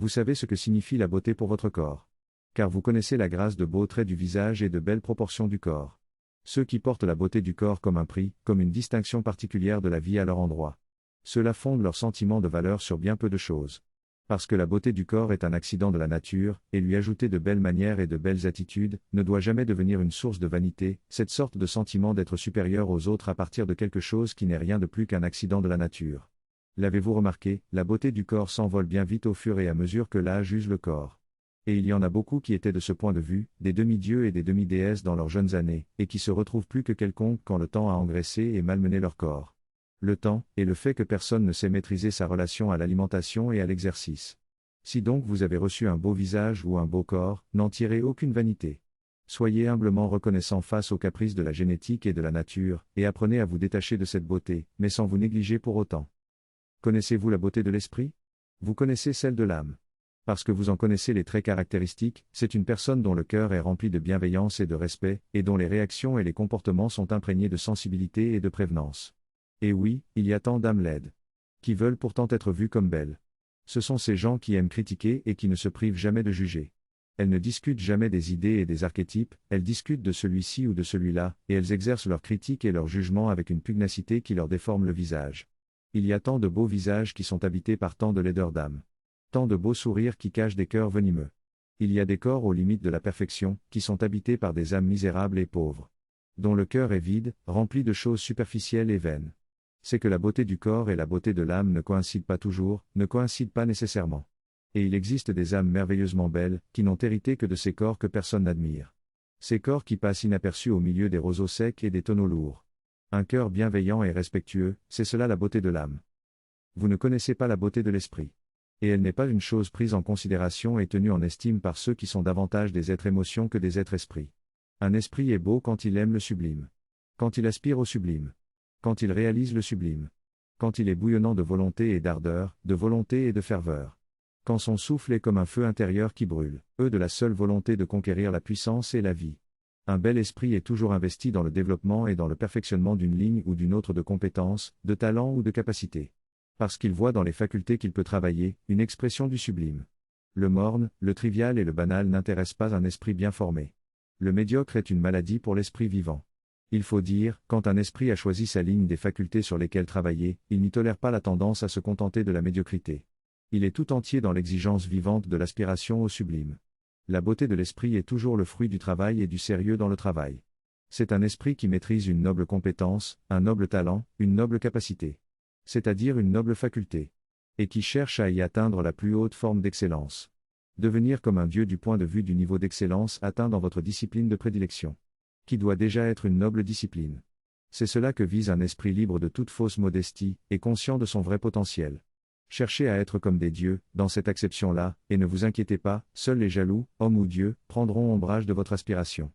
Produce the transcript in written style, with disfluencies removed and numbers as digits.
Vous savez ce que signifie la beauté pour votre corps. Car vous connaissez la grâce de beaux traits du visage et de belles proportions du corps. Ceux qui portent la beauté du corps comme un prix, comme une distinction particulière de la vie à leur endroit. Ceux-là fondent leur sentiment de valeur sur bien peu de choses. Parce que la beauté du corps est un accident de la nature, et lui ajouter de belles manières et de belles attitudes, ne doit jamais devenir une source de vanité, cette sorte de sentiment d'être supérieur aux autres à partir de quelque chose qui n'est rien de plus qu'un accident de la nature. L'avez-vous remarqué, la beauté du corps s'envole bien vite au fur et à mesure que l'âge use le corps. Et il y en a beaucoup qui étaient de ce point de vue, des demi-dieux et des demi-déesses dans leurs jeunes années, et qui se retrouvent plus que quelconques quand le temps a engraissé et malmené leur corps. Le temps, et le fait que personne ne sait maîtriser sa relation à l'alimentation et à l'exercice. Si donc vous avez reçu un beau visage ou un beau corps, n'en tirez aucune vanité. Soyez humblement reconnaissant face aux caprices de la génétique et de la nature, et apprenez à vous détacher de cette beauté, mais sans vous négliger pour autant. Connaissez-vous la beauté de l'esprit? Vous connaissez celle de l'âme. Parce que vous en connaissez les traits caractéristiques, c'est une personne dont le cœur est rempli de bienveillance et de respect, et dont les réactions et les comportements sont imprégnés de sensibilité et de prévenance. Et oui, il y a tant d'âmes laides. Qui veulent pourtant être vues comme belles. Ce sont ces gens qui aiment critiquer et qui ne se privent jamais de juger. Elles ne discutent jamais des idées et des archétypes, elles discutent de celui-ci ou de celui-là, et elles exercent leur critique et leur jugement avec une pugnacité qui leur déforme le visage. Il y a tant de beaux visages qui sont habités par tant de laideur d'âme. Tant de beaux sourires qui cachent des cœurs venimeux. Il y a des corps aux limites de la perfection, qui sont habités par des âmes misérables et pauvres. Dont le cœur est vide, rempli de choses superficielles et vaines. C'est que la beauté du corps et la beauté de l'âme ne coïncident pas toujours, ne coïncident pas nécessairement. Et il existe des âmes merveilleusement belles, qui n'ont hérité que de ces corps que personne n'admire. Ces corps qui passent inaperçus au milieu des roseaux secs et des tonneaux lourds. Un cœur bienveillant et respectueux, c'est cela la beauté de l'âme. Vous ne connaissez pas la beauté de l'esprit. Et elle n'est pas une chose prise en considération et tenue en estime par ceux qui sont davantage des êtres émotions que des êtres esprits. Un esprit est beau quand il aime le sublime. Quand il aspire au sublime. Quand il réalise le sublime. Quand il est bouillonnant de volonté et d'ardeur, de volonté et de ferveur. Quand son souffle est comme un feu intérieur qui brûle, de la seule volonté de conquérir la puissance et la vie. Un bel esprit est toujours investi dans le développement et dans le perfectionnement d'une ligne ou d'une autre de compétences, de talent ou de capacité. Parce qu'il voit dans les facultés qu'il peut travailler, une expression du sublime. Le morne, le trivial et le banal n'intéressent pas un esprit bien formé. Le médiocre est une maladie pour l'esprit vivant. Il faut dire, quand un esprit a choisi sa ligne des facultés sur lesquelles travailler, il n'y tolère pas la tendance à se contenter de la médiocrité. Il est tout entier dans l'exigence vivante de l'aspiration au sublime. La beauté de l'esprit est toujours le fruit du travail et du sérieux dans le travail. C'est un esprit qui maîtrise une noble compétence, un noble talent, une noble capacité. C'est-à-dire une noble faculté. Et qui cherche à y atteindre la plus haute forme d'excellence. Devenir comme un dieu du point de vue du niveau d'excellence atteint dans votre discipline de prédilection. Qui doit déjà être une noble discipline. C'est cela que vise un esprit libre de toute fausse modestie, et conscient de son vrai potentiel. Cherchez à être comme des dieux, dans cette acception-là, et ne vous inquiétez pas, seuls les jaloux, hommes ou dieux, prendront ombrage de votre aspiration.